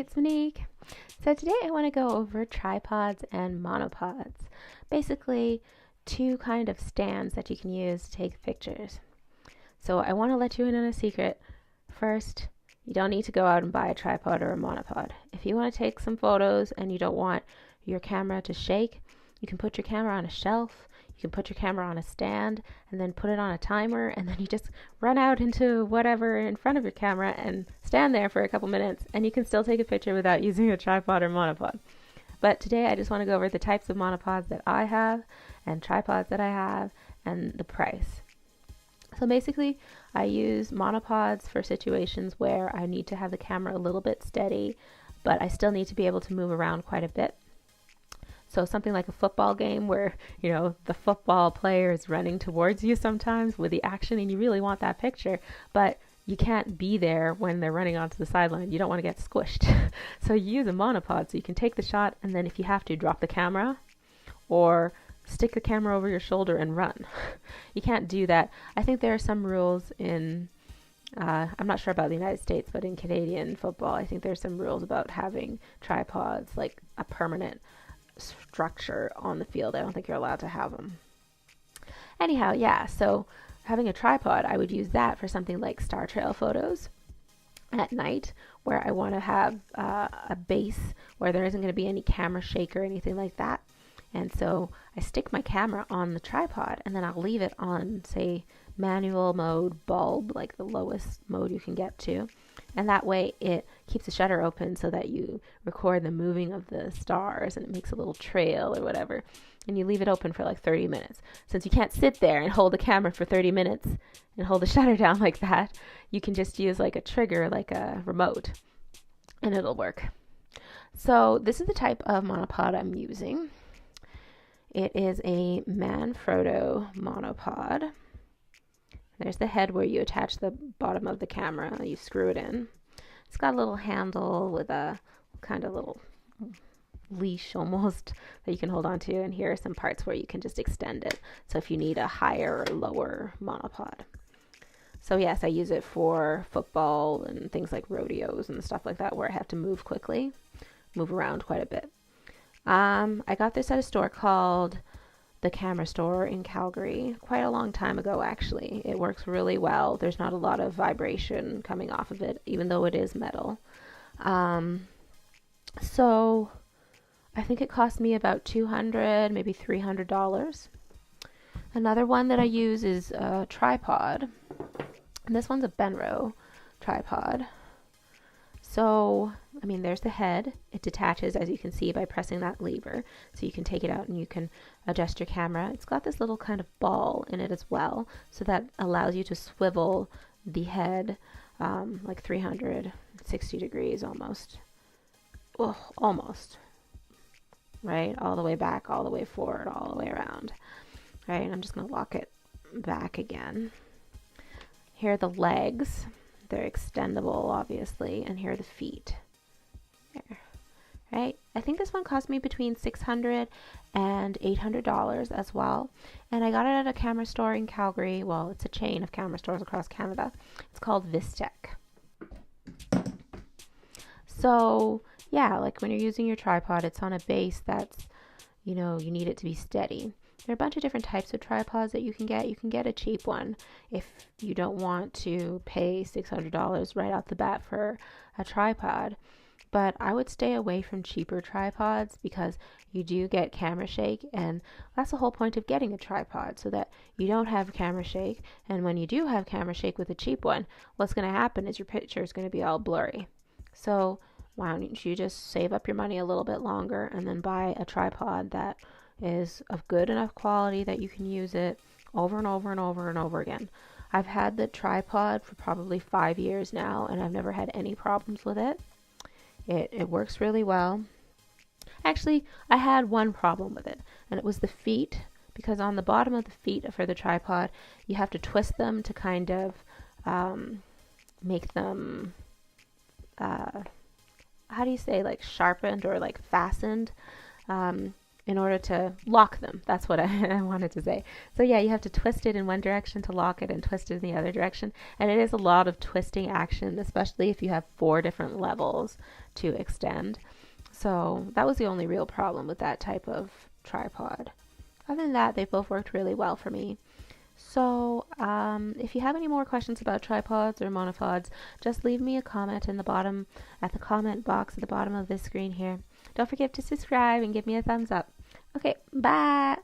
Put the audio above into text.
it's Monique. So today I want to go over tripods and monopods. Basically, two kind of stands that you can use to take pictures. So I want to let you in on a secret. First, you don't need to go out and buy a tripod or a monopod. If you want to take some photos and you don't want your camera to shake, you can put your camera on a shelf, you can put your camera on a stand, and then put it on a timer, and then you just run out into whatever in front of your camera and stand there for a couple minutes, and you can still take a picture without using a tripod or monopod. But today I just want to go over the types of monopods that I have and tripods that I have and the price. So basically, I use monopods for situations where I need to have the camera a little bit steady, but I still need to be able to move around quite a bit. So something like a football game where, the football player is running towards you sometimes with the action and you really want that picture, but you can't be there when they're running onto the sideline. You don't want to get squished. So you use a monopod so you can take the shot, and then if you have to, drop the camera or stick the camera over your shoulder and run. You can't do that. I think there are some rules in I'm not sure about the United States, but in Canadian football, I think there's some rules about having tripods, like a permanent structure on the field. I don't think you're allowed to have them. Anyhow, yeah, so having a tripod, I would use that for something like star trail photos at night, where I want to have a base where there isn't going to be any camera shake or anything like that. And so I stick my camera on the tripod, and then I'll leave it on, say, manual mode bulb, like the lowest mode you can get to. And that way it keeps the shutter open so that you record the moving of the stars, and it makes a little trail or whatever. And you leave it open for like 30 minutes. Since you can't sit there and hold the camera for 30 minutes and hold the shutter down like that, you can just use like a trigger, like a remote, and it'll work. So this is the type of monopod I'm using. It is a Manfrotto monopod. There's the head where you attach the bottom of the camera. You screw it in. It's got a little handle with a kind of little leash almost that you can hold on to. And here are some parts where you can just extend it. So if you need a higher or lower monopod. So yes, I use it for football and things like rodeos and stuff like that where I have to move quickly, move around quite a bit. I got this at a store called the Camera Store in Calgary quite a long time ago, actually. It works really well. There's not a lot of vibration coming off of it, even though it is metal. So I think it cost me about $200, maybe $300. Another one that I use is a tripod. And this one's a Benro tripod. So, there's the head. It detaches, as you can see, by pressing that lever. So you can take it out and you can adjust your camera. It's got this little kind of ball in it as well. So that allows you to swivel the head like 360 degrees almost. Oh, almost. Right? All the way back, all the way forward, all the way around. Right? And I'm just going to lock it back again. Here are the legs. They're extendable, obviously, and here are the feet. There. Right? I think this one cost me between $600 and $800 as well. And I got it at a camera store in Calgary. Well, it's a chain of camera stores across Canada. It's called Vistec. So, yeah, like when you're using your tripod, it's on a base that's, you need it to be steady. There are a bunch of different types of tripods that you can get. You can get a cheap one if you don't want to pay $600 right off the bat for a tripod. But I would stay away from cheaper tripods because you do get camera shake, and that's the whole point of getting a tripod, so that you don't have camera shake. And when you do have camera shake with a cheap one, what's going to happen is your picture is going to be all blurry. So why don't you just save up your money a little bit longer and then buy a tripod that is of good enough quality that you can use it over and over and over and over again. I've had the tripod for probably 5 years now, and I've never had any problems with it. It works really well. Actually, I had one problem with it, and it was the feet, because on the bottom of the feet for the tripod, you have to twist them to kind of make them, how do you say, like sharpened or like fastened. in order to lock them. That's what I wanted to say. So yeah, you have to twist it in one direction to lock it and twist it in the other direction. And it is a lot of twisting action, especially if you have 4 different levels to extend. So that was the only real problem with that type of tripod. Other than that, they both worked really well for me. So if you have any more questions about tripods or monopods, just leave me a comment in the bottom, at the comment box at the bottom of this screen here. Don't forget to subscribe and give me a thumbs up. Okay, bye!